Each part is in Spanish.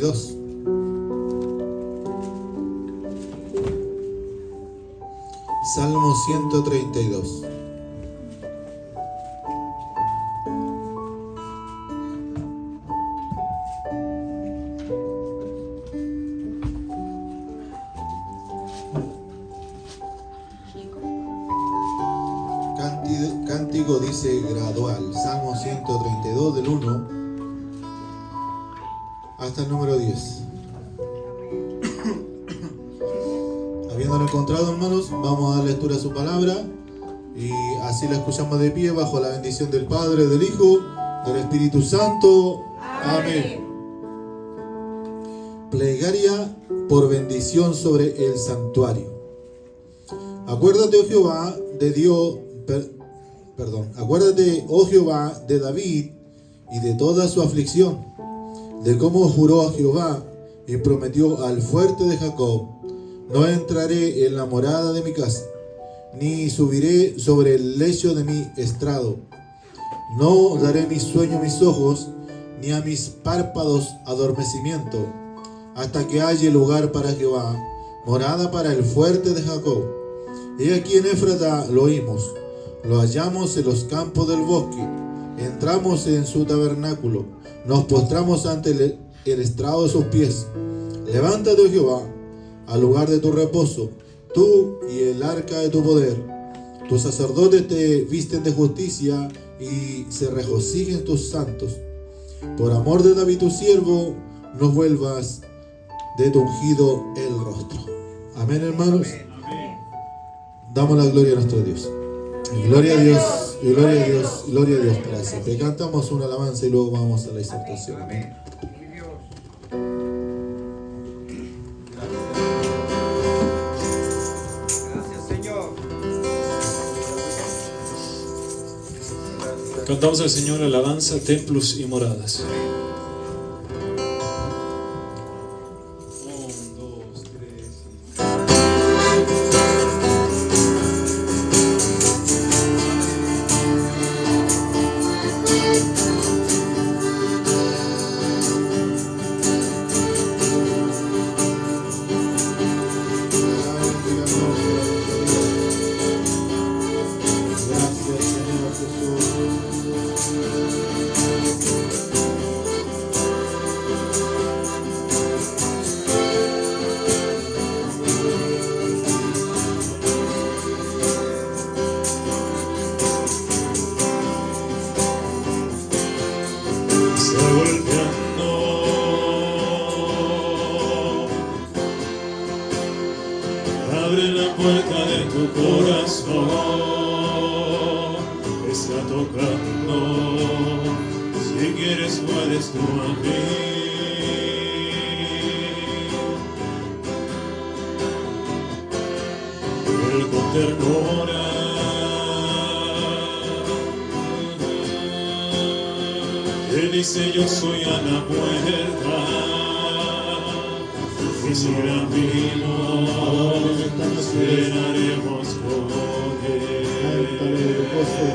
Dos. Salmo 132. Cántico dice gradual. Salmo 132 del 1 hasta el número 10. Habiéndolo encontrado, hermanos, vamos a dar lectura a su palabra y así la escuchamos de pie bajo la bendición del Padre, del Hijo, del Espíritu Santo. Amén. Plegaria por bendición sobre el santuario. Acuérdate, oh Jehová, acuérdate, oh Jehová, de David y de toda su aflicción, de cómo juró a Jehová y prometió al fuerte de Jacob: no entraré en la morada de mi casa, ni subiré sobre el lecho de mi estrado. No daré mi sueño a mis ojos, ni a mis párpados adormecimiento, hasta que haya lugar para Jehová, morada para el fuerte de Jacob. He aquí en Éfrata lo oímos, lo hallamos en los campos del bosque, entramos en su tabernáculo, nos postramos ante el estrado de sus pies. Levántate, oh Jehová, al lugar de tu reposo, tú y el arca de tu poder. Tus sacerdotes te visten de justicia y se regocijen tus santos. Por amor de David tu siervo, no vuelvas de tu ungido el rostro. Amén, hermanos. Amén. Damos la gloria a nuestro Dios. Y gloria a Dios, y gloria a Dios, y gloria a Dios para siempre. Cantamos una alabanza y luego vamos a la exhortación. Amén. Cantamos al Señor alabanza, templos y moradas. Abre la puerta de tu corazón, está tocando. Si quieres puedes tú abrir. Él con ternura te dice: yo soy a la puerta. Y si abrimos, cenaremos con Él. Cántale de gozo,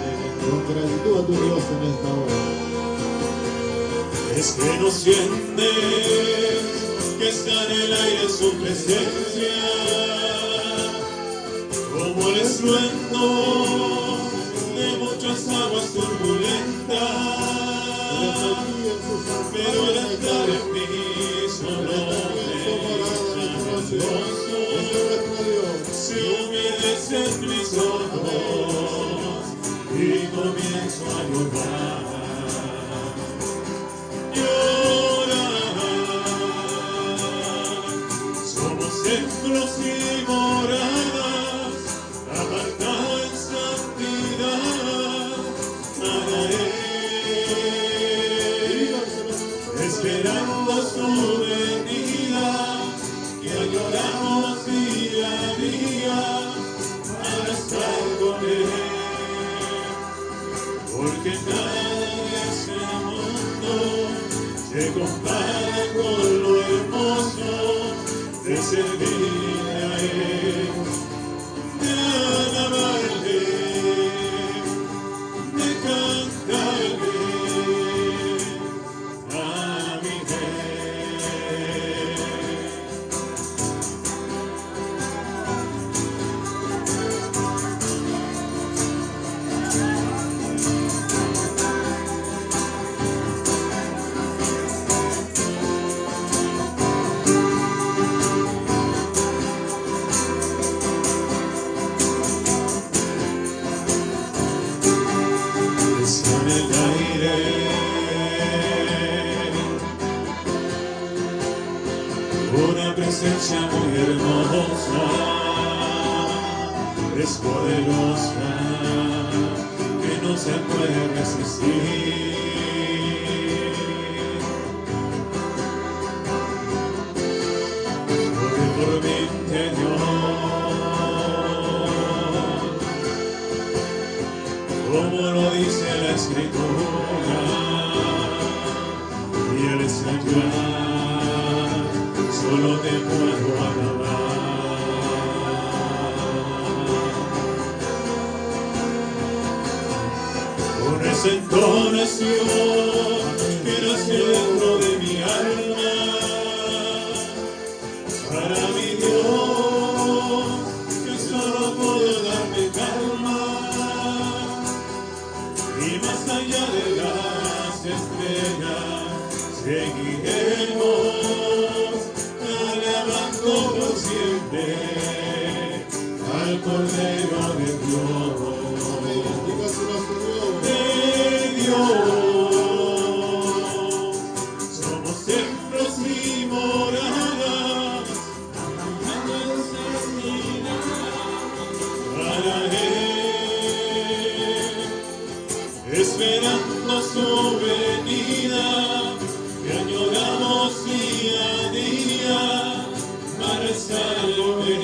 con gratitud a tu Dios en esta hora. Es que no sientes que está en el aire su presencia, como el estruendo de muchas aguas turbulentas. Pero el estar en mí solo se humedecen mis ojos y comienzo a llorar. Somos templos y moradas, apartados en santidad para Él, esperando su venida, que añoramos día a día para estar con Él, porque nada en ese mundo se compara con lo hermoso de servirle a Él, de alabarle, de cantarle a mi Rey. una presencia muy hermosa, es poderosa, que no se puede resistir. Corre por mi interior, como lo dice la Escritura, y al Señor solo te puedo alabar. Con esa entonación que nace dentro de mi alma, para mi Dios, que solo puedo darme calma, y más allá de las estrellas seguiremos alabando por siempre al Cordero de Dios. De Dios, somos templos y moradas para Él, esperando su venida, que añoramos día a día para estar con Él,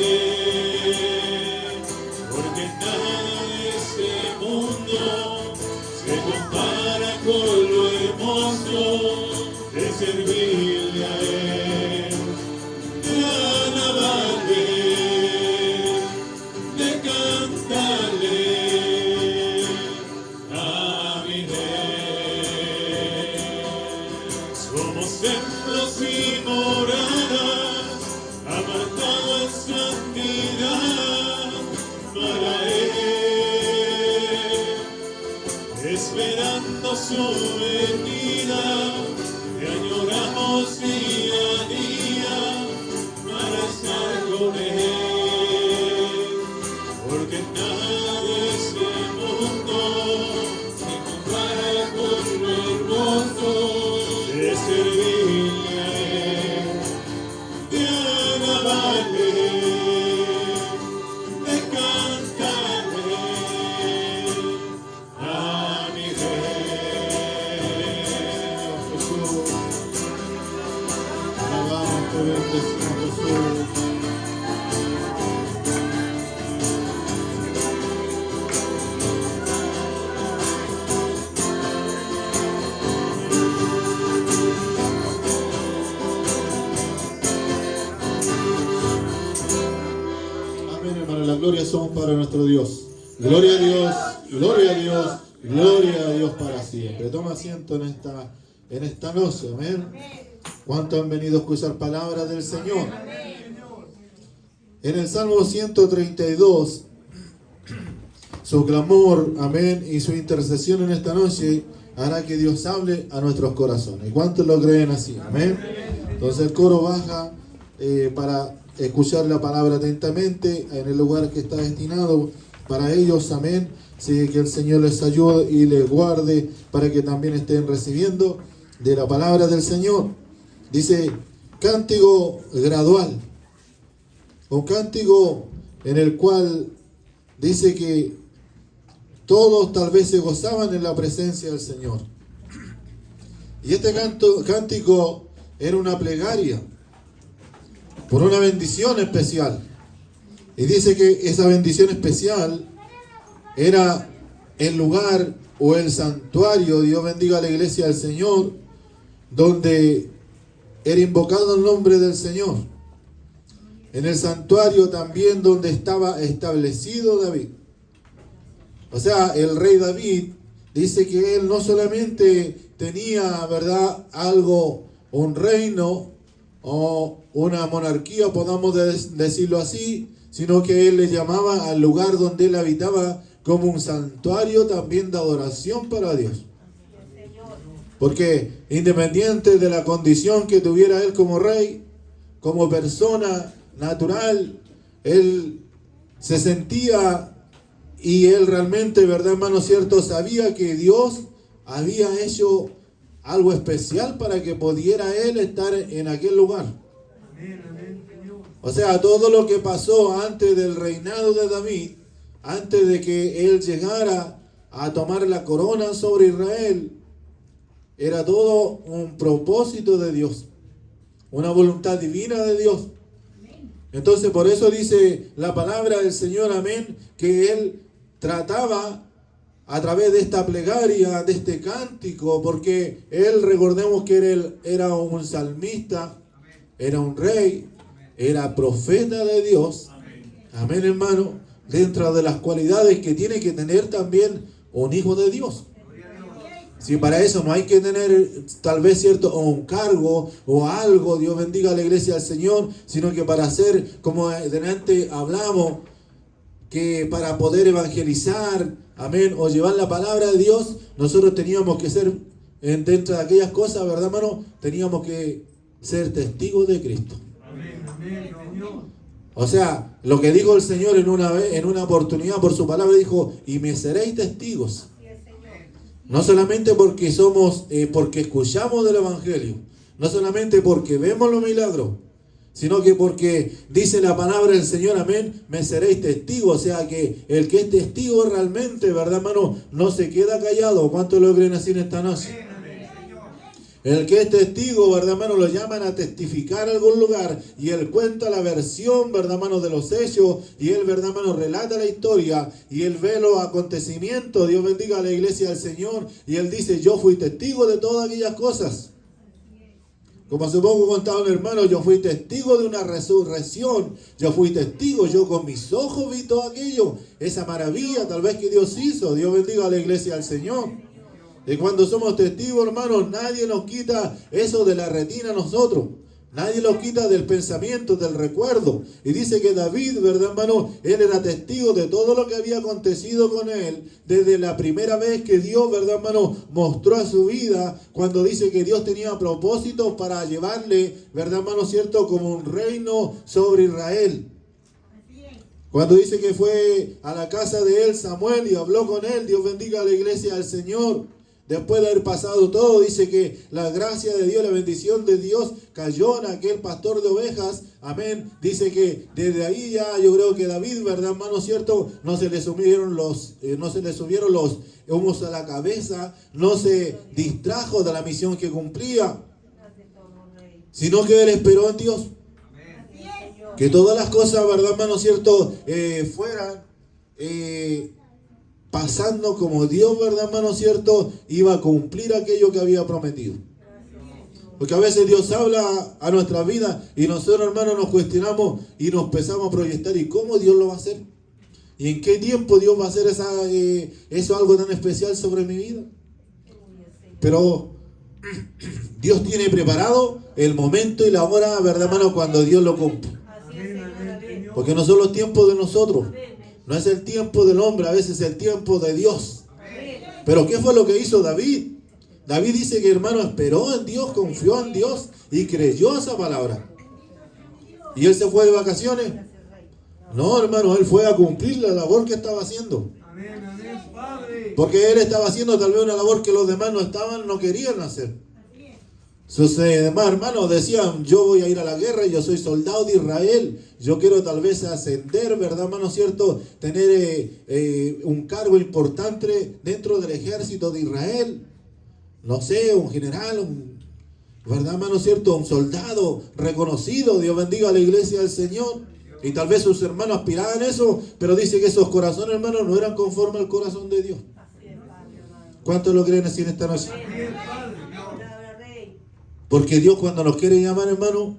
porque nada de este mundo se compara con lo hermoso de servirle a Él, de alabarle, de cantarle a mi Rey. Somos templos y moradas, apartados en santidad para Él, esperando su venida, que añoramos día a día para estar con Él, porque nada de este mundo se compara con lo hermoso de servirle a Él, de alabarle, de cantarle a mi Rey. Jesús, alabamos, te bendecimos, Jesús. Amén, hermano. La gloria son para nuestro Dios. Gloria a Dios, gloria a Dios, gloria a Dios para siempre. Toma asiento en esta noche. Amén. ¿Cuántos han venido a escuchar palabras del Señor? En el Salmo 132, su clamor, amén, y su intercesión en esta noche hará que Dios hable a nuestros corazones. ¿Cuántos lo creen así? Amén. Entonces el coro baja para escuchar la palabra atentamente en el lugar que está destinado para ellos. Amén. Sí, que el Señor les ayude y les guarde para que también estén recibiendo de la palabra del Señor. Dice, cántico gradual, un cántico en el cual dice que todos tal vez se gozaban en la presencia del Señor. Y este cántico era una plegaria por una bendición especial. Y dice que esa bendición especial era el lugar o el santuario, Dios bendiga a la iglesia del Señor, donde era invocado el nombre del Señor. En el santuario también donde estaba establecido David. O sea, el rey David dice que él no solamente tenía, ¿verdad?, algo, un reino o una monarquía, podamos decirlo así, sino que él le llamaba al lugar donde él habitaba como un santuario también de adoración para Dios. Porque independiente de la condición que tuviera él como rey, como persona natural, él se sentía, y él realmente, ¿verdad, hermano cierto?, sabía que Dios había hecho algo especial para que pudiera él estar en aquel lugar. O sea, todo lo que pasó antes del reinado de David, antes de que él llegara a tomar la corona sobre Israel, era todo un propósito de Dios, una voluntad divina de Dios. Entonces por eso dice la palabra del Señor, amén, que él trataba a través de esta plegaria, de este cántico, porque él, recordemos que él era un salmista, era un rey, era profeta de Dios. Amén, hermano, dentro de las cualidades que tiene que tener también un hijo de Dios. Si para eso no hay que tener tal vez cierto o un cargo o algo, Dios bendiga a la iglesia del Señor, sino que para hacer, como delante hablamos, que para poder evangelizar, amén, o llevar la palabra de Dios, nosotros teníamos que ser, dentro de aquellas cosas, ¿verdad, hermano? Teníamos que ser testigos de Cristo. O sea, lo que dijo el Señor en una oportunidad por su palabra, dijo, y me seréis testigos. No solamente porque porque escuchamos del Evangelio, no solamente porque vemos los milagros, sino que porque dice la palabra del Señor, amén, me seréis testigos. O sea que el que es testigo realmente, ¿verdad, hermano? No se queda callado. ¿Cuántos lo creen así en esta noche? El que es testigo, ¿verdad, hermano? Lo llaman a testificar a algún lugar y él cuenta la versión, ¿verdad, hermano? De los hechos y él, ¿verdad, hermano? Relata la historia y él ve los acontecimientos. Dios bendiga a la iglesia del Señor y él dice, yo fui testigo de todas aquellas cosas. Como hace poco contaba un hermano, yo fui testigo de una resurrección, yo fui testigo, yo con mis ojos vi todo aquello, esa maravilla tal vez que Dios hizo. Dios bendiga a la iglesia del Señor. Y cuando somos testigos, hermanos, nadie nos quita eso de la retina a nosotros. Nadie nos quita del pensamiento, del recuerdo. Y dice que David, ¿verdad, hermano? Él era testigo de todo lo que había acontecido con él. Desde la primera vez que Dios, ¿verdad, hermano? Mostró a su vida. Cuando dice que Dios tenía propósitos para llevarle, ¿verdad, hermano? Cierto, como un reino sobre Israel. Cuando dice que fue a la casa de él Samuel y habló con él. Dios bendiga a la iglesia del Señor. Después de haber pasado todo, dice que la gracia de Dios, la bendición de Dios cayó en aquel pastor de ovejas. Amén. Dice que desde ahí ya yo creo que David, ¿verdad, hermano? Cierto, no se le subieron los humos a la cabeza, no se distrajo de la misión que cumplía, sino que él esperó en Dios. Que todas las cosas, ¿verdad, hermano? Cierto, fueran pasando como Dios, ¿verdad, hermano? Cierto, iba a cumplir aquello que había prometido. Porque a veces Dios habla a nuestra vida y nosotros, hermanos, nos cuestionamos y nos empezamos a proyectar. ¿Y cómo Dios lo va a hacer? ¿Y en qué tiempo Dios va a hacer eso algo tan especial sobre mi vida? Pero Dios tiene preparado el momento y la hora, ¿verdad, hermano? Cuando Dios lo cumple. Porque no son los tiempos de nosotros. No es el tiempo del hombre, a veces es el tiempo de Dios. Pero ¿qué fue lo que hizo David? David dice que, hermano, esperó en Dios, confió en Dios y creyó esa palabra. ¿Y él se fue de vacaciones? No, hermano, él fue a cumplir la labor que estaba haciendo. Porque él estaba haciendo tal vez una labor que los demás no querían hacer. Sus demás hermanos decían, yo voy a ir a la guerra, yo soy soldado de Israel, yo quiero tal vez ascender, ¿verdad, hermano? Cierto, tener un cargo importante dentro del ejército de Israel. No sé, un general, ¿verdad, hermano? Cierto, un soldado reconocido. Dios bendiga a la iglesia del Señor. Y tal vez sus hermanos aspiraban a eso, pero dice que esos corazones, hermanos, no eran conforme al corazón de Dios. ¿Cuántos lo creen así en esta noche? Porque Dios, cuando nos quiere llamar, hermano,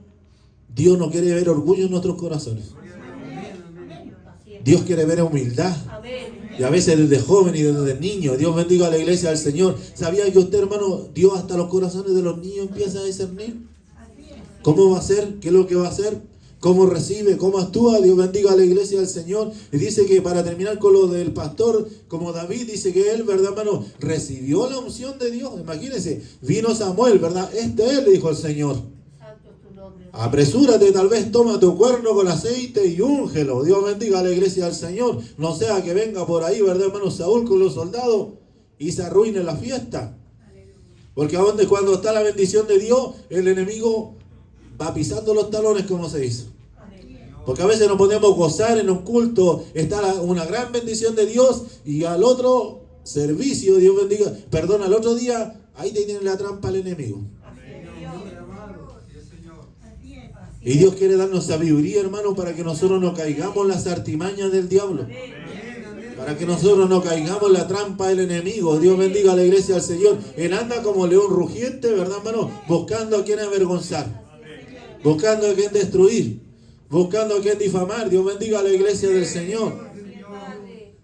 Dios no quiere ver orgullo en nuestros corazones. Dios quiere ver humildad. Y a veces desde joven y desde niño. Dios bendiga a la iglesia del Señor. ¿Sabía que usted, hermano, Dios hasta los corazones de los niños empieza a discernir? ¿Cómo va a ser? ¿Qué es lo que va a hacer? ¿Cómo recibe? ¿Cómo actúa? Dios bendiga a la iglesia del Señor. Y dice que para terminar con lo del pastor, como David, dice que él, ¿verdad, hermano? Recibió la unción de Dios. Imagínense, vino Samuel, ¿verdad? Este es, le dijo el Señor. Apresúrate, tal vez toma tu cuerno con aceite y úngelo. Dios bendiga a la iglesia del Señor. No sea que venga por ahí, ¿verdad, hermano? Saúl con los soldados y se arruine la fiesta. Porque cuando está la bendición de Dios, el enemigo va pisando los talones, como se dice. Porque a veces nos podemos gozar en un culto, está una gran bendición de Dios, y al otro servicio, Dios bendiga, perdón, al otro día, ahí te tiene la trampa el enemigo. Y Dios quiere darnos sabiduría, hermano, para que nosotros no caigamos en las artimañas del diablo. Para que nosotros no caigamos en la trampa del enemigo. Dios bendiga a la iglesia del Señor. Él anda como león rugiente, ¿verdad, hermano? Buscando a quien avergonzar. Buscando a quien destruir. Buscando a quien difamar. Dios bendiga a la iglesia del Señor.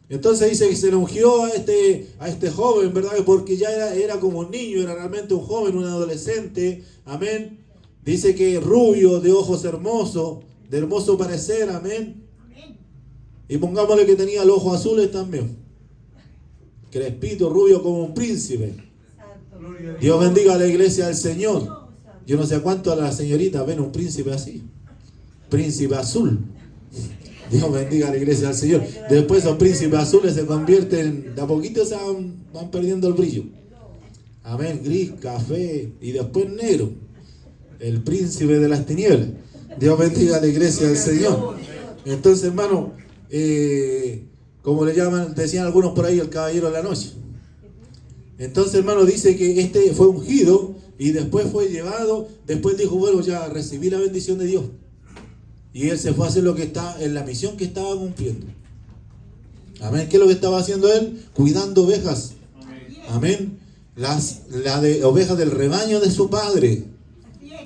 Entonces dice que se le ungió a este joven, ¿verdad? Porque ya era como un niño, era realmente un joven, un adolescente. Amén. Dice que rubio, de ojos hermosos, de hermoso parecer. Amén. Y pongámosle que tenía los ojos azules también. Crespito, rubio como un príncipe. Dios bendiga a la iglesia del Señor. Yo no sé cuánto a las señoritas ven un príncipe así. Príncipe azul. Dios bendiga a la iglesia del Señor. Después esos príncipes azules se convierten, de a poquito se van perdiendo el brillo. Amén, gris, café y después negro. El príncipe de las tinieblas. Dios bendiga a la iglesia del Señor. Entonces, hermano, como le llaman, decían algunos por ahí, el caballero de la noche. Entonces, hermano, dice que este fue ungido y después fue llevado. Después dijo, bueno, ya recibí la bendición de Dios. Y él se fue a hacer lo que está en la misión que estaba cumpliendo. Amén. ¿Qué es lo que estaba haciendo él? Cuidando ovejas. Amén. Las ovejas del rebaño de su padre.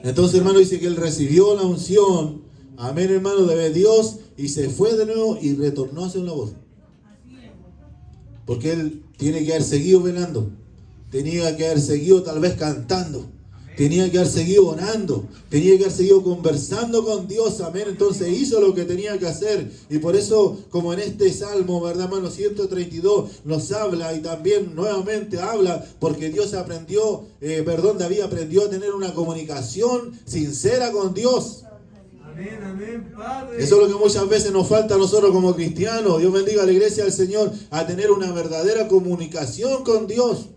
Entonces, hermano, dice que él recibió la unción. Amén, hermano, de Dios. Y se fue de nuevo y retornó a su labor. Porque él tiene que haber seguido velando. Tenía que haber seguido tal vez cantando. Tenía que haber seguido orando. Tenía que haber seguido conversando con Dios. Amén. Entonces hizo lo que tenía que hacer. Y por eso, como en este salmo, ¿verdad, hermano? 132 nos habla y también nuevamente habla. Porque Dios aprendió, David aprendió a tener una comunicación sincera con Dios. Amén, amén, Padre. Eso es lo que muchas veces nos falta a nosotros como cristianos. Dios bendiga a la iglesia del Señor, a tener una verdadera comunicación con Dios.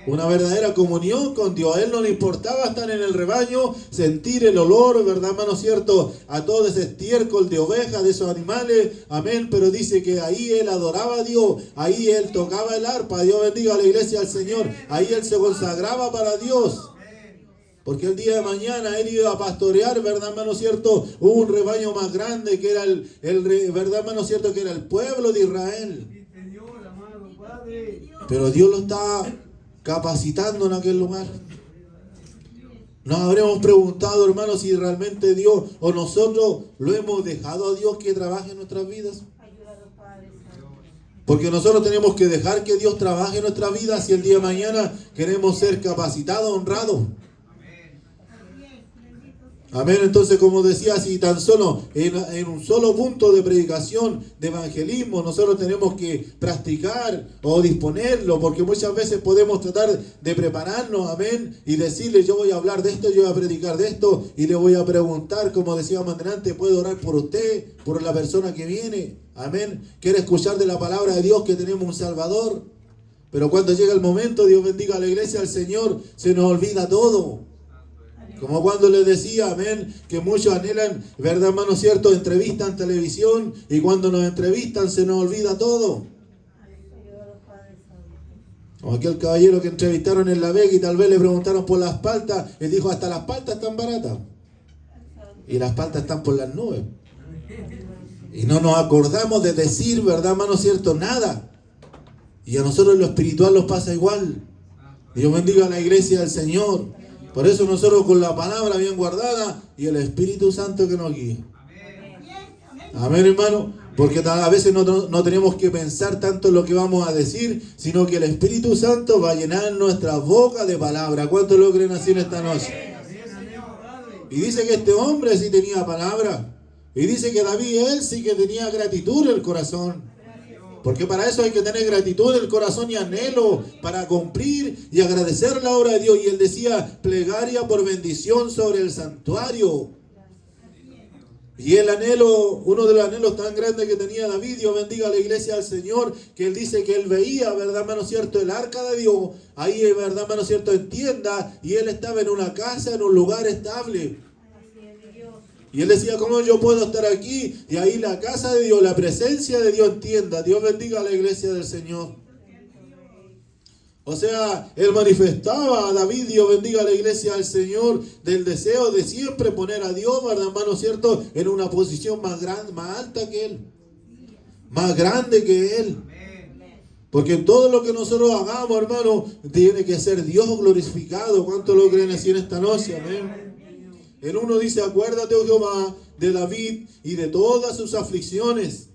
Una verdadera comunión con Dios. A él no le importaba estar en el rebaño, sentir el olor, ¿verdad, hermano? Cierto, a todo ese estiércol de ovejas, de esos animales. Amén. Pero dice que ahí él adoraba a Dios. Ahí él tocaba el arpa. Dios bendiga a la iglesia del Señor. Ahí él se consagraba para Dios. Porque el día de mañana él iba a pastorear, ¿verdad, hermano? Cierto, un rebaño más grande que era ¿verdad, hermano? Cierto, que era el pueblo de Israel. Pero Dios lo está capacitando en aquel lugar. Nos habremos preguntado, hermanos, si realmente Dios o nosotros lo hemos dejado a Dios que trabaje en nuestras vidas. Porque nosotros tenemos que dejar que Dios trabaje en nuestras vidas si el día de mañana queremos ser capacitados, honrados. Amén. Entonces, como decía, si tan solo en un solo punto de predicación, de evangelismo, nosotros tenemos que practicar o disponerlo, porque muchas veces podemos tratar de prepararnos, amén, y decirle, yo voy a hablar de esto, yo voy a predicar de esto, y le voy a preguntar, como decíamos antes, ¿puedo orar por usted, por la persona que viene? Amén. ¿Quiere escuchar de la palabra de Dios que tenemos un Salvador? Pero cuando llega el momento, Dios bendiga a la iglesia del Señor, se nos olvida todo. Como cuando les decía, amén, que muchos anhelan, ¿verdad, hermano? Cierto, entrevistas en televisión y cuando nos entrevistan se nos olvida todo. Como aquel caballero que entrevistaron en La Vega y tal vez le preguntaron por las paltas, él dijo, hasta las paltas están baratas. Y las paltas están por las nubes. Y no nos acordamos de decir, ¿verdad, hermano? Cierto, nada. Y a nosotros en lo espiritual nos pasa igual. Dios bendiga a la iglesia del Señor. Por eso nosotros con la palabra bien guardada y el Espíritu Santo que nos guíe. Amén, hermano. Porque a veces no tenemos que pensar tanto en lo que vamos a decir, sino que el Espíritu Santo va a llenar nuestra boca de palabra. ¿Cuántos lo creen así en esta noche? Y dice que este hombre sí tenía palabra. Y dice que David, él sí que tenía gratitud en el corazón. Porque para eso hay que tener gratitud en el corazón y anhelo para cumplir y agradecer la obra de Dios. Y él decía, plegaria por bendición sobre el santuario. Y el anhelo, uno de los anhelos tan grandes que tenía David, Dios bendiga a la iglesia del Señor, que él dice que él veía, ¿verdad, hermano cierto?, el arca de Dios, ahí, ¿verdad, hermano cierto?, en tienda, y él estaba en una casa, en un lugar estable. Y él decía, ¿cómo yo puedo estar aquí? Y ahí la casa de Dios, la presencia de Dios, entienda. Dios bendiga a la iglesia del Señor. O sea, él manifestaba a David, Dios bendiga a la iglesia del Señor, del deseo de siempre poner a Dios, ¿verdad, hermano? ¿Cierto? En una posición más grande, más alta que él. Más grande que él. Porque en todo lo que nosotros hagamos, hermano, tiene que ser Dios glorificado. ¿Cuántos lo creen así en esta noche? Amén. El uno dice, acuérdate, oh Jehová, de David y de todas sus aflicciones,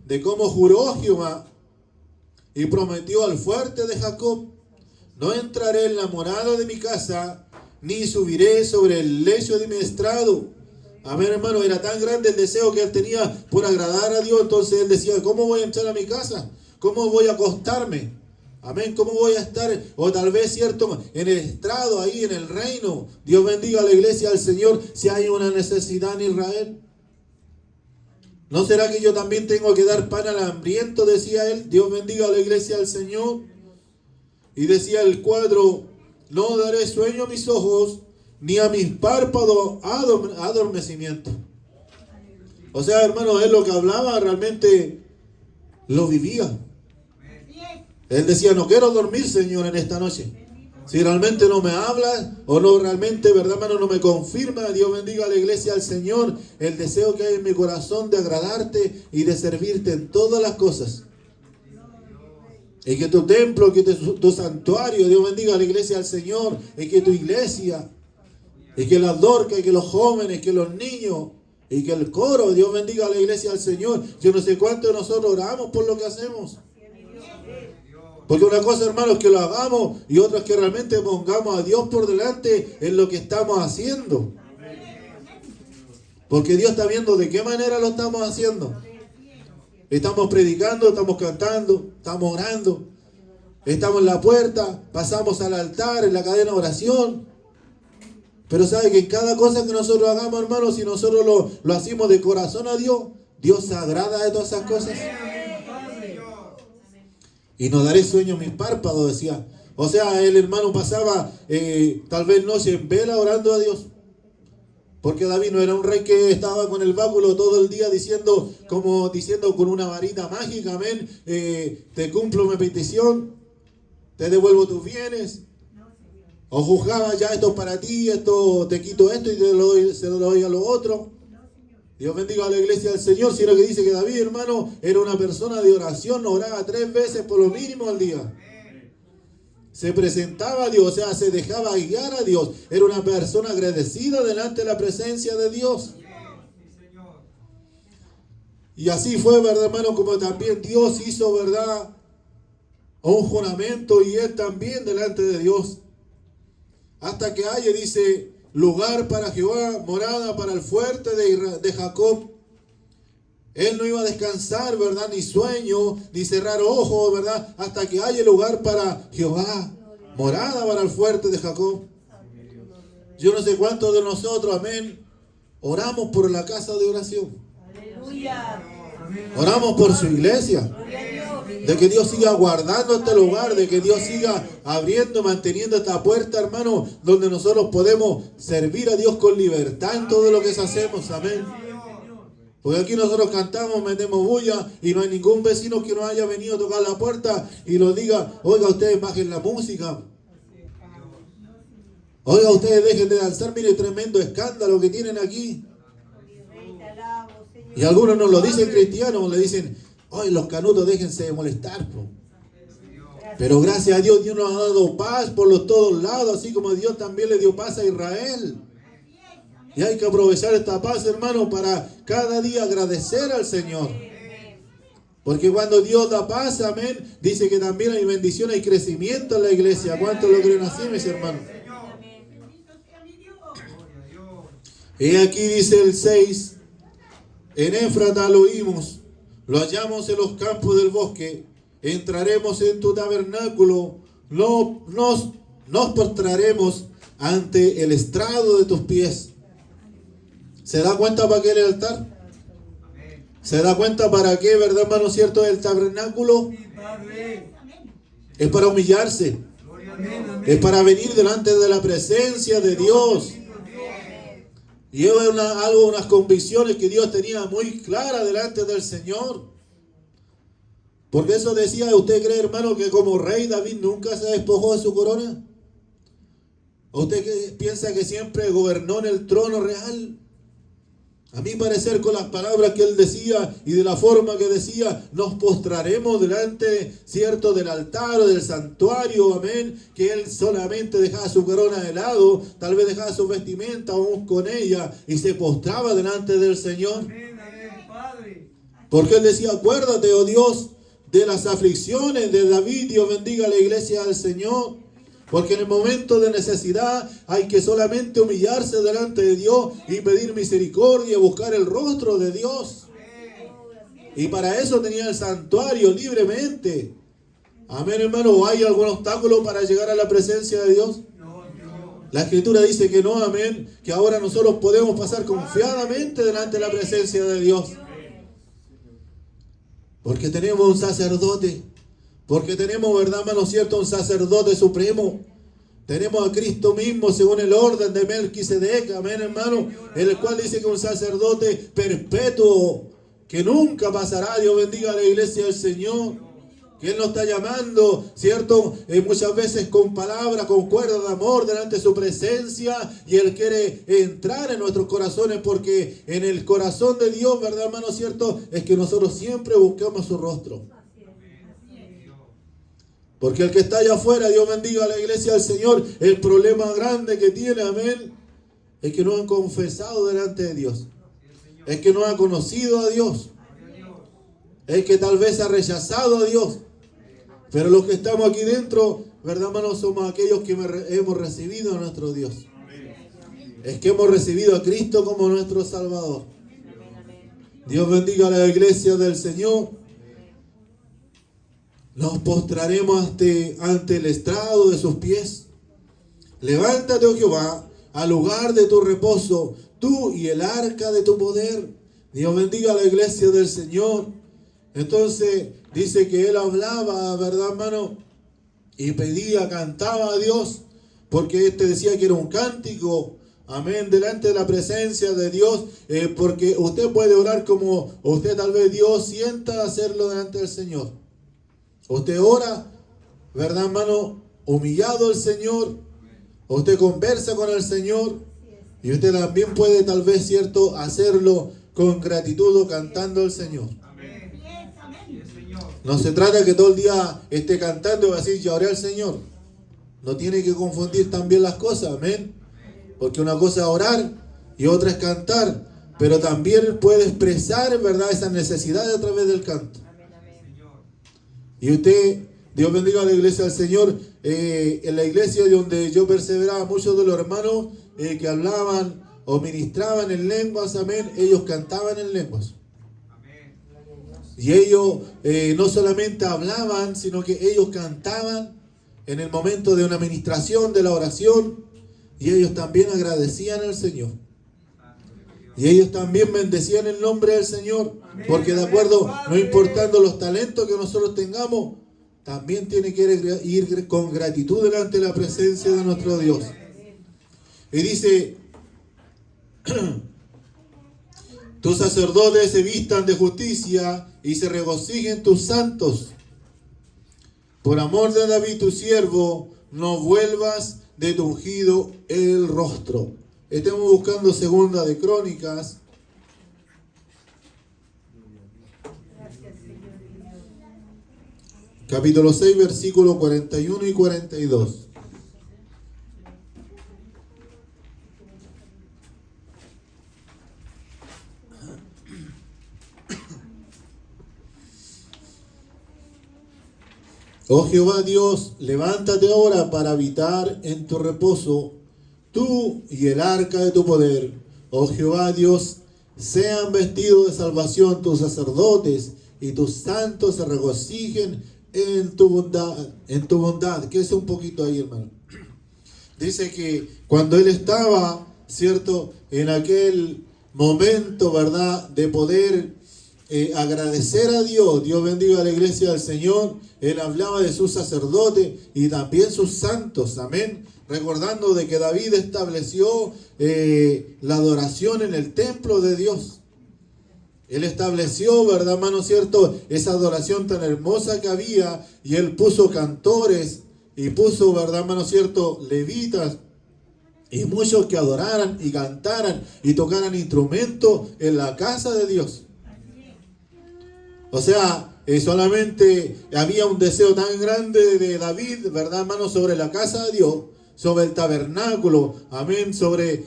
de cómo juró Jehová y prometió al fuerte de Jacob, no entraré en la morada de mi casa, ni subiré sobre el lecho de mi estrado. Amén, hermano, era tan grande el deseo que él tenía por agradar a Dios, entonces él decía, ¿cómo voy a entrar a mi casa? ¿Cómo voy a acostarme? Amén, ¿cómo voy a estar? O tal vez, cierto, en el estrado, ahí en el reino. Dios bendiga a la iglesia del Señor si hay una necesidad en Israel. ¿No será que yo también tengo que dar pan al hambriento? Decía él. Dios bendiga a la iglesia del Señor. Y decía el cuadro, no daré sueño a mis ojos, ni a mis párpados adormecimiento. O sea, hermano, él lo que hablaba realmente lo vivía. Él decía, no quiero dormir, Señor, en esta noche. Si realmente no me hablas o no realmente, verdad, hermano, no me confirma, Dios bendiga a la iglesia del Señor, el deseo que hay en mi corazón de agradarte y de servirte en todas las cosas. Y que tu templo, que tu santuario, Dios bendiga a la iglesia del Señor, y que tu iglesia, y que las dorcas, y que los jóvenes, que los niños, y que el coro, Dios bendiga a la iglesia del Señor. Yo no sé cuánto de nosotros oramos por lo que hacemos. Porque una cosa, hermanos, es que lo hagamos y otra es que realmente pongamos a Dios por delante en lo que estamos haciendo. Porque Dios está viendo de qué manera lo estamos haciendo. Estamos predicando, estamos cantando, estamos orando, estamos en la puerta, pasamos al altar, en la cadena de oración. Pero sabe que en cada cosa que nosotros hagamos, hermanos, si nosotros lo hacemos de corazón a Dios, Dios se agrada de todas esas cosas. Y no daré sueño a mis párpados, decía. O sea, el hermano pasaba tal vez noche en vela orando a Dios. Porque David no era un rey que estaba con el báculo todo el día diciendo con una varita mágica, amén, te cumplo mi petición, te devuelvo tus bienes. O juzgaba, ya esto es para ti, esto te quito esto y se lo doy a lo otro. Dios bendiga a la iglesia del Señor, sino que dice que David, hermano, era una persona de oración, oraba 3 veces por lo mínimo al día. Se presentaba a Dios, o sea, se dejaba guiar a Dios. Era una persona agradecida delante de la presencia de Dios. Y así fue, verdad, hermano, como también Dios hizo, verdad, un juramento y él también delante de Dios. Hasta que haya, dice, lugar para Jehová, morada para el fuerte de Jacob. Él no iba a descansar, ¿verdad? Ni sueño, ni cerrar ojos, ¿verdad? Hasta que haya lugar para Jehová, morada para el fuerte de Jacob. Yo no sé cuántos de nosotros, amén, oramos por la casa de oración. Aleluya. Oramos por su iglesia. De que Dios siga guardando este lugar, de que Dios siga abriendo, manteniendo esta puerta, hermano, donde nosotros podemos servir a Dios con libertad en todo lo que hacemos, amén. Porque aquí nosotros cantamos, metemos bulla y no hay ningún vecino que nos haya venido a tocar la puerta y nos diga, oiga, ustedes bajen la música. Oiga, ustedes dejen de danzar, mire tremendo escándalo que tienen aquí. Y algunos nos lo dicen cristianos, le dicen, oye, los canutos déjense de molestar. Pero gracias a Dios, Dios nos ha dado paz por todos lados, así como Dios también le dio paz a Israel. Y hay que aprovechar esta paz, hermano, para cada día agradecer al Señor. Porque cuando Dios da paz, amén, dice que también hay bendición, hay crecimiento en la iglesia. ¿Cuántos lo creen así, mis hermanos? Y aquí dice el 6, en Éfrata lo oímos, lo hallamos en los campos del bosque, entraremos en tu tabernáculo, nos postraremos ante el estrado de tus pies. ¿Se da cuenta para qué el altar? ¿Se da cuenta para qué, verdad, hermano, cierto, el tabernáculo? Es para humillarse. Es para venir delante de la presencia de Dios. Y es unas convicciones que Dios tenía muy claras delante del Señor. Porque eso decía, ¿usted cree, hermano, que como rey David nunca se despojó de su corona? ¿O usted piensa que siempre gobernó en el trono real? A mi parecer, con las palabras que él decía y de la forma que decía, nos postraremos delante, cierto, del altar o del santuario, amén, que él solamente dejaba su corona de lado, tal vez dejaba su vestimenta aún con ella y se postraba delante del Señor. Amén, amén, Padre. Porque él decía, acuérdate, oh Dios, de las aflicciones de David. Dios bendiga a la iglesia del Señor. Porque en el momento de necesidad hay que solamente humillarse delante de Dios y pedir misericordia, buscar el rostro de Dios. Y para eso tenía el santuario libremente. Amén, hermano. ¿O hay algún obstáculo para llegar a la presencia de Dios? La Escritura dice que no, amén. Que ahora nosotros podemos pasar confiadamente delante de la presencia de Dios. Porque tenemos un sacerdote. Porque tenemos, ¿verdad, hermano cierto? Un sacerdote supremo. Tenemos a Cristo mismo según el orden de Melquisedec, amén, hermano. En el cual dice que un sacerdote perpetuo, que nunca pasará. Dios bendiga a la iglesia del Señor. Que Él nos está llamando, ¿cierto? Muchas veces con palabras, con cuerdas de amor delante de su presencia. Y Él quiere entrar en nuestros corazones, porque en el corazón de Dios, ¿verdad, hermano cierto? Es que nosotros siempre buscamos su rostro. Porque el que está allá afuera, Dios bendiga a la iglesia del Señor, el problema grande que tiene, amén, es que no han confesado delante de Dios. Es que no ha conocido a Dios. Es que tal vez ha rechazado a Dios. Pero los que estamos aquí dentro, ¿verdad, hermano? Somos aquellos que hemos recibido a nuestro Dios. Es que hemos recibido a Cristo como nuestro Salvador. Dios bendiga a la iglesia del Señor. Nos postraremos ante el estrado de sus pies. Levántate, oh Jehová, al lugar de tu reposo, tú y el arca de tu poder. Dios bendiga a la iglesia del Señor. Entonces dice que él hablaba, ¿verdad, hermano? Y pedía, cantaba a Dios, porque decía que era un cántico, amén, delante de la presencia de Dios, porque usted puede orar como usted tal vez Dios sienta hacerlo delante del Señor. Usted ora, ¿verdad, hermano? Humillado al Señor. Usted conversa con el Señor. Y usted también puede tal vez, ¿cierto?, hacerlo con gratitud o cantando al Señor. No se trata que todo el día esté cantando y va a decir, ya oré al Señor. No tiene que confundir también las cosas, amén. Porque una cosa es orar y otra es cantar. Pero también puede expresar, ¿verdad?, esas necesidades a través del canto. Y usted, Dios bendiga a la iglesia del Señor, en la iglesia donde yo perseveraba, muchos de los hermanos que hablaban o ministraban en lenguas, amén, ellos cantaban en lenguas. Y ellos no solamente hablaban, sino que ellos cantaban en el momento de una ministración, de la oración, y ellos también agradecían al Señor. Y ellos también bendecían el nombre del Señor, porque de acuerdo, no importando los talentos que nosotros tengamos, también tiene que ir con gratitud delante de la presencia de nuestro Dios. Y dice, tus sacerdotes se vistan de justicia y se regocijen tus santos. Por amor de David tu siervo, no vuelvas de tu ungido el rostro. Estamos buscando segunda de Crónicas. Capítulo 6, versículos 41 y 42. Oh Jehová Dios, levántate ahora para habitar en tu reposo, tú y el arca de tu poder. Oh Jehová Dios, sean vestidos de salvación tus sacerdotes y tus santos se regocijen en tu bondad. ¿Qué es un poquito ahí, hermano? Dice que cuando él estaba, ¿cierto?, en aquel momento, ¿verdad?, de poder agradecer a Dios, Dios bendiga a la iglesia del Señor, él hablaba de sus sacerdotes y también sus santos, amén, recordando de que David estableció la adoración en el templo de Dios. Él estableció, ¿verdad, hermano, cierto? Esa adoración tan hermosa que había, y él puso cantores y puso, ¿verdad, hermano, cierto? Levitas y muchos que adoraran y cantaran y tocaran instrumentos en la casa de Dios. O sea, solamente había un deseo tan grande de David, ¿verdad, hermano? Sobre la casa de Dios, sobre el tabernáculo, amén, sobre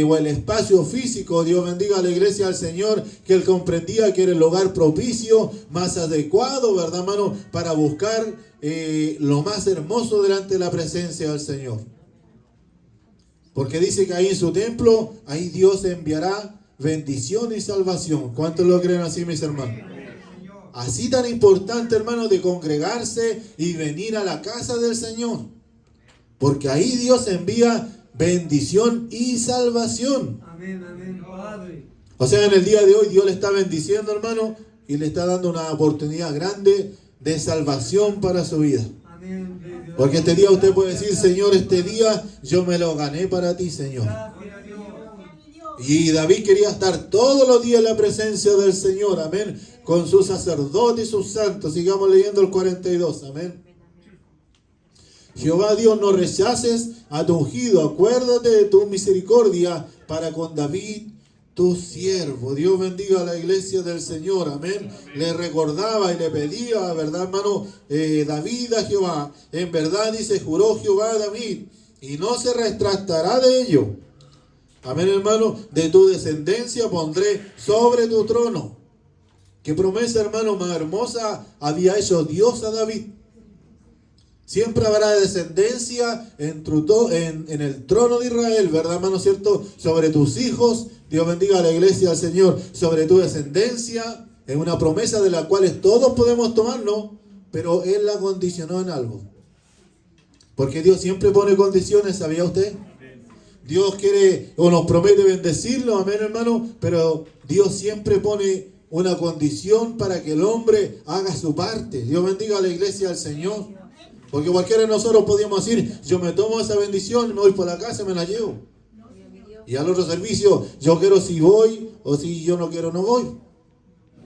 o el espacio físico. Dios bendiga a la iglesia del Señor, que él comprendía que era el lugar propicio, más adecuado, ¿verdad, hermano? Para buscar lo más hermoso delante de la presencia del Señor. Porque dice que ahí en su templo, ahí Dios enviará bendición y salvación. ¿Cuántos lo creen así, mis hermanos? Así tan importante, hermano, de congregarse y venir a la casa del Señor. Porque ahí Dios envía bendición y salvación. Amén, amén, Padre. O sea, en el día de hoy Dios le está bendiciendo, hermano, y le está dando una oportunidad grande de salvación para su vida. Amén. Porque este día usted puede decir: Señor, este día yo me lo gané para ti, Señor. Y David quería estar todos los días en la presencia del Señor, amén, con sus sacerdotes y sus santos. Sigamos leyendo el 42, amén. Jehová Dios, no rechaces a tu ungido, acuérdate de tu misericordia para con David, tu siervo. Dios bendiga a la iglesia del Señor, amén. Le recordaba y le pedía, ¿verdad, hermano? David a Jehová, en verdad dice, juró Jehová a David, y no se retractará de ello. Amén, hermano. De tu descendencia pondré sobre tu trono. Qué promesa, hermano, más hermosa había hecho Dios a David. Siempre habrá descendencia en el trono de Israel, ¿verdad, hermano, cierto? Sobre tus hijos. Dios bendiga a la iglesia del Señor. Sobre tu descendencia. Es una promesa de la cual todos podemos tomarnos, pero Él la condicionó en algo. Porque Dios siempre pone condiciones, ¿sabía usted? Dios quiere o nos promete bendecirlo, amén, hermano, pero Dios siempre pone una condición para que el hombre haga su parte. Dios bendiga a la iglesia del Señor. Porque cualquiera de nosotros podíamos decir: yo me tomo esa bendición, me voy por la casa y me la llevo. Y al otro servicio, yo quiero si voy, o si yo no quiero no voy.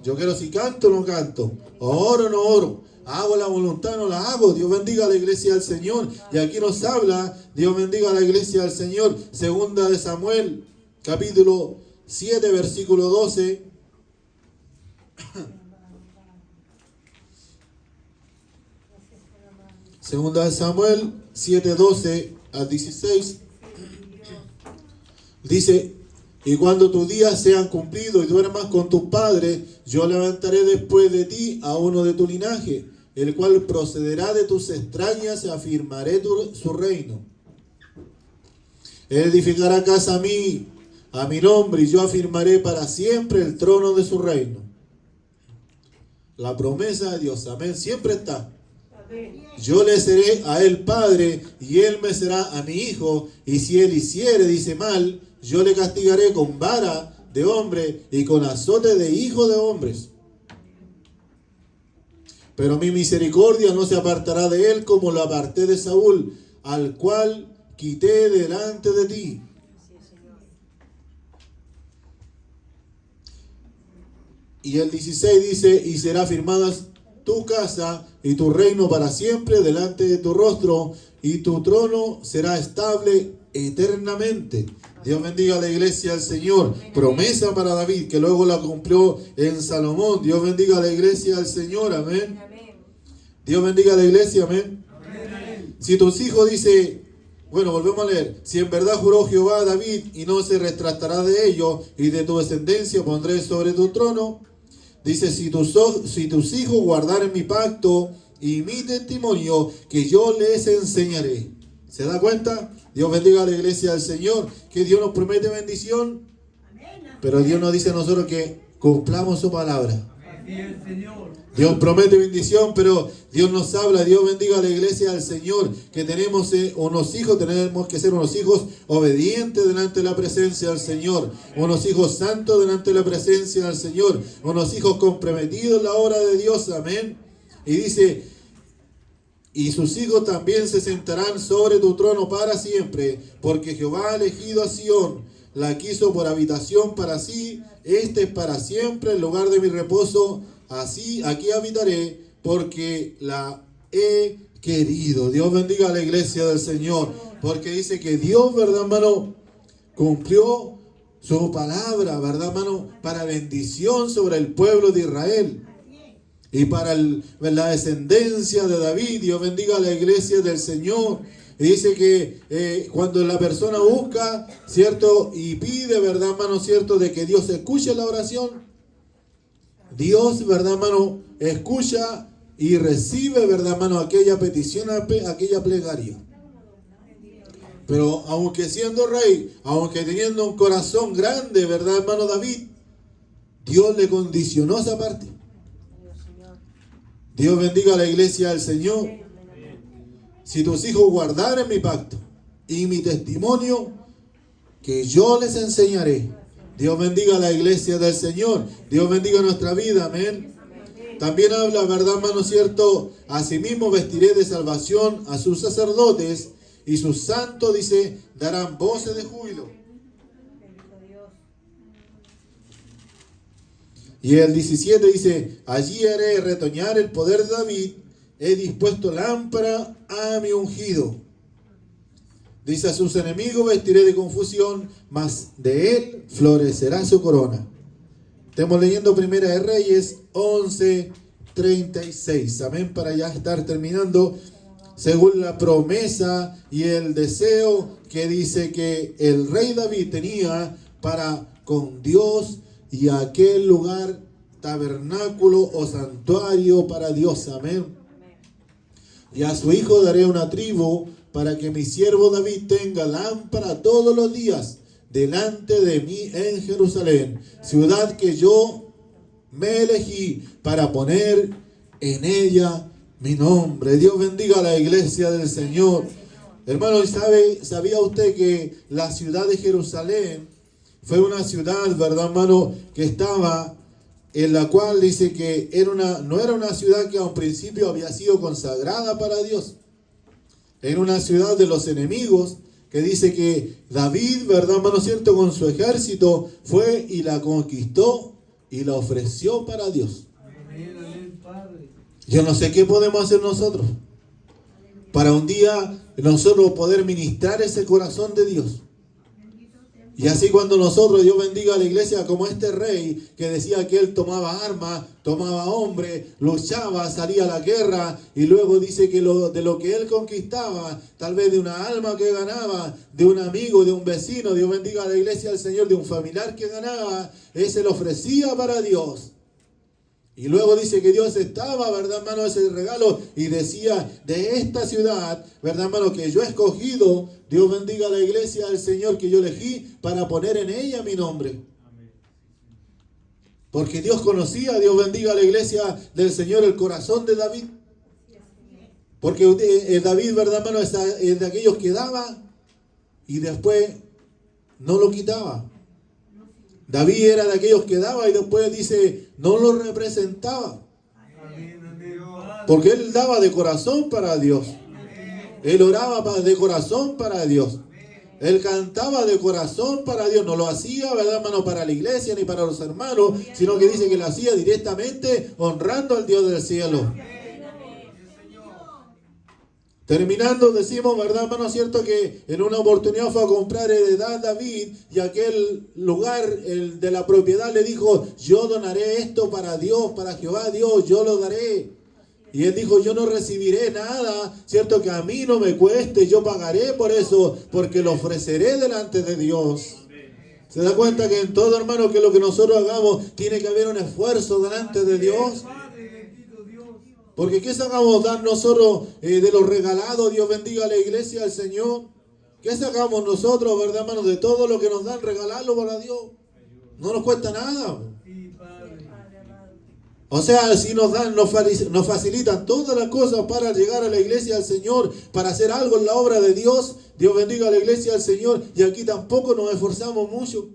Yo quiero si canto o no canto, o oro o no oro. Hago la voluntad, no la hago. Dios bendiga a la iglesia del Señor. Y aquí nos habla, Dios bendiga a la iglesia del Señor. Segunda de Samuel, capítulo 7, versículo 12. Segunda de Samuel 7, 12 al 16. Dice: y cuando tus días sean cumplidos y duermas con tus padres, yo levantaré después de ti a uno de tu linaje, el cual procederá de tus extrañas, y afirmaré su reino. Él edificará casa a mi nombre, y yo afirmaré para siempre el trono de su reino. La promesa de Dios, amén, siempre está. Yo le seré a él padre, y él me será a mi hijo, y si él hiciere, dice mal, yo le castigaré con vara de hombre y con azote de hijo de hombres. Pero mi misericordia no se apartará de él como lo aparté de Saúl, al cual quité delante de ti. Y el 16 dice: y será firmada tu casa y tu reino para siempre delante de tu rostro, y tu trono será estable eternamente. Dios bendiga a la iglesia del Señor. Promesa para David, que luego la cumplió en Salomón. Dios bendiga a la iglesia del Señor, amén. Dios bendiga a la iglesia, amén. Si tus hijos, dice, bueno, volvemos a leer: si en verdad juró Jehová a David, y no se retractará de ello, y de tu descendencia pondré sobre tu trono. Dice: si tus hijos guardaren mi pacto y mi testimonio, que yo les enseñaré. ¿Se da cuenta? Dios bendiga a la iglesia del Señor, que Dios nos promete bendición, pero Dios nos dice a nosotros que cumplamos su palabra. Así es, Señor. Dios promete bendición, pero Dios nos habla. Dios bendiga a la iglesia del Señor, que tenemos unos hijos, tenemos que ser unos hijos obedientes delante de la presencia del Señor, unos hijos santos delante de la presencia del Señor, unos hijos comprometidos en la obra de Dios, amén. Y dice: y sus hijos también se sentarán sobre tu trono para siempre, porque Jehová ha elegido a Sión, la quiso por habitación para sí, este es para siempre el lugar de mi reposo, así aquí habitaré, porque la he querido. Dios bendiga a la iglesia del Señor, porque dice que Dios, ¿verdad, hermano?, cumplió su palabra, ¿verdad, hermano?, para bendición sobre el pueblo de Israel. Y para la descendencia de David. Dios bendiga a la iglesia del Señor. Y dice que cuando la persona busca, ¿cierto?, y pide, ¿verdad, hermano?, ¿cierto?, de que Dios escuche la oración, Dios, ¿verdad, hermano?, escucha y recibe, ¿verdad, hermano?, aquella petición, aquella plegaria. Pero aunque siendo rey, aunque teniendo un corazón grande, ¿verdad, hermano David? Dios le condicionó esa parte. Dios bendiga a la iglesia del Señor. Si tus hijos guardaren mi pacto y mi testimonio, que yo les enseñaré. Dios bendiga a la iglesia del Señor. Dios bendiga nuestra vida. Amén. También habla, ¿verdad, hermano, cierto? Asimismo vestiré de salvación a sus sacerdotes, y sus santos, dice, darán voces de júbilo. Y el 17 dice, allí haré retoñar el poder de David, he dispuesto lámpara a mi ungido. Dice, a sus enemigos vestiré de confusión, mas de él florecerá su corona. Estamos leyendo Primera de Reyes 11:36. Amén, para ya estar terminando. Según la promesa y el deseo que dice que el rey David tenía para con Dios y aquel lugar, tabernáculo o santuario para Dios. Amén. Y a su hijo daré una tribu para que mi siervo David tenga lámpara todos los días delante de mí en Jerusalén, ciudad que yo me elegí para poner en ella mi nombre. Dios bendiga a la iglesia del Señor. Hermano, ¿sabía usted que la ciudad de Jerusalén fue una ciudad, verdad, hermano, que estaba, en la cual dice que no era una ciudad que a un principio había sido consagrada para Dios? Era una ciudad de los enemigos, que dice que David, verdad, hermano, cierto, con su ejército fue y la conquistó y la ofreció para Dios. Yo no sé qué podemos hacer nosotros para un día nosotros poder ministrar ese corazón de Dios. Y así cuando nosotros, Dios bendiga a la iglesia, como este rey que decía que él tomaba armas, tomaba hombre, luchaba, salía a la guerra, y luego dice que de lo que él conquistaba, tal vez de una alma que ganaba, de un amigo, de un vecino, Dios bendiga a la iglesia del Señor, de un familiar que ganaba, ese lo ofrecía para Dios. Y luego dice que Dios estaba, ¿verdad, hermano?, ese regalo, y decía, de esta ciudad, ¿verdad, hermano?, que yo he escogido, Dios bendiga a la iglesia del Señor que yo elegí para poner en ella mi nombre. Porque Dios conocía, Dios bendiga a la iglesia del Señor, el corazón de David. Porque David, ¿verdad, hermano?, es de aquellos que daba y después no lo quitaba. David era de aquellos que daba y después dice, no lo representaba. Porque él daba de corazón para Dios. Él oraba de corazón para Dios. Él cantaba de corazón para Dios. No lo hacía, ¿verdad, hermano?, para la iglesia ni para los hermanos, sino que dice que lo hacía directamente honrando al Dios del cielo. Terminando, decimos, ¿verdad, hermano, cierto, que en una oportunidad fue a comprar heredad David, y aquel lugar, el de la propiedad, le dijo, yo donaré esto para Dios, para Jehová Dios, yo lo daré. Y él dijo, yo no recibiré nada, cierto, que a mí no me cueste, yo pagaré por eso, porque lo ofreceré delante de Dios. ¿Se da cuenta que en todo, hermano, que lo que nosotros hagamos, tiene que haber un esfuerzo delante de Dios? Porque ¿qué sacamos dar nosotros de los regalados? Dios bendiga a la iglesia del Señor. ¿Qué sacamos nosotros, verdad, hermano, de todo lo que nos dan, regalarlo para Dios? No nos cuesta nada. O sea, si nos dan, nos facilitan todas las cosas para llegar a la iglesia del Señor, para hacer algo en la obra de Dios. Dios bendiga a la iglesia del Señor. Y aquí tampoco nos esforzamos mucho.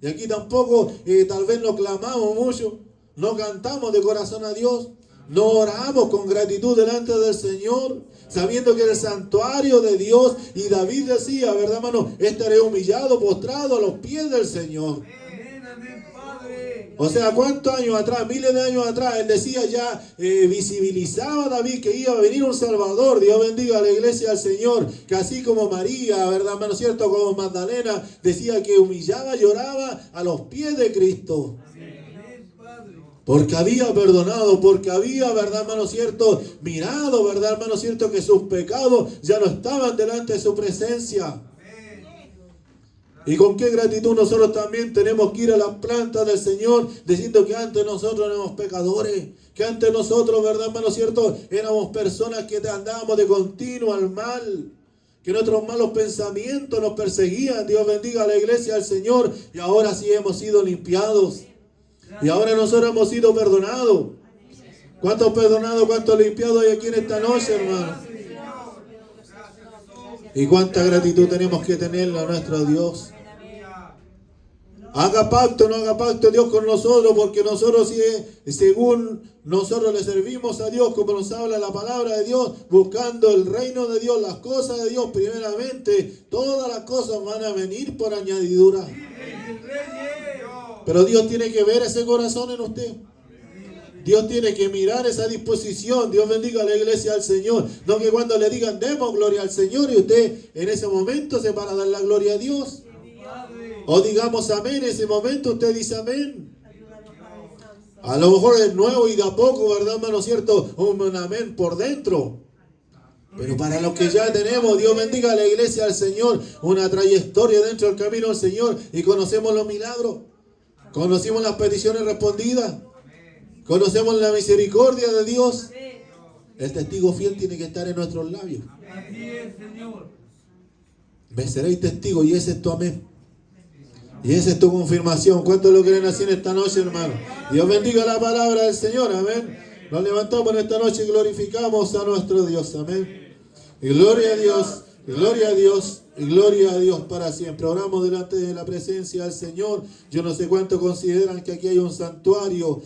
Y aquí tampoco tal vez nos clamamos mucho. No cantamos de corazón a Dios. No oramos con gratitud delante del Señor, sabiendo que el santuario de Dios, y David decía, ¿verdad, hermano? Estaré humillado, postrado a los pies del Señor. Amén, amén, Padre. O sea, ¿cuántos años atrás? Miles de años atrás, él decía ya, visibilizaba a David que iba a venir un Salvador. Dios bendiga a la iglesia del Señor, que así como María, ¿verdad, hermano cierto? Como Magdalena, decía que humillaba, lloraba a los pies de Cristo. Amén, Padre. Porque había perdonado, porque había, ¿verdad, hermano cierto? Mirado, ¿verdad, hermano cierto? Que sus pecados ya no estaban delante de su presencia. Y con qué gratitud nosotros también tenemos que ir a las plantas del Señor, diciendo que antes nosotros éramos pecadores, que antes nosotros, ¿verdad, hermano cierto? Éramos personas que andábamos de continuo al mal, que nuestros malos pensamientos nos perseguían. Dios bendiga a la iglesia del Señor, y ahora sí hemos sido limpiados. Y ahora nosotros hemos sido perdonados. ¿Cuántos perdonados, cuántos limpiados hay aquí en esta noche, hermano? Y cuánta gratitud tenemos que tenerle a nuestro Dios. Haga pacto, no haga pacto Dios con nosotros, porque nosotros, según nosotros le servimos a Dios, como nos habla la palabra de Dios, buscando el reino de Dios, las cosas de Dios primeramente, todas las cosas van a venir por añadidura. Pero Dios tiene que ver ese corazón en usted. Dios tiene que mirar esa disposición. Dios bendiga a la iglesia del Señor. No que cuando le digan demos gloria al Señor y usted en ese momento se para a dar la gloria a Dios. O digamos amén, en ese momento usted dice amén. A lo mejor es nuevo y de a poco, ¿verdad, hermano cierto? Un amén por dentro. Pero para los que ya tenemos, Dios bendiga a la iglesia del Señor, una trayectoria dentro del camino del Señor, y conocemos los milagros, conocimos las peticiones respondidas, conocemos la misericordia de Dios. El testigo fiel tiene que estar en nuestros labios. Así es, Señor. Me seréis testigo, y ese es tu amén. Y esa es tu confirmación. ¿Cuántos lo creen así en esta noche, hermano? Dios bendiga la palabra del Señor, amén. Nos levantamos en esta noche y glorificamos a nuestro Dios, amén. Y gloria a Dios, y gloria a Dios, y gloria a Dios para siempre. Oramos delante de la presencia del Señor. Yo no sé cuánto consideran que aquí hay un santuario.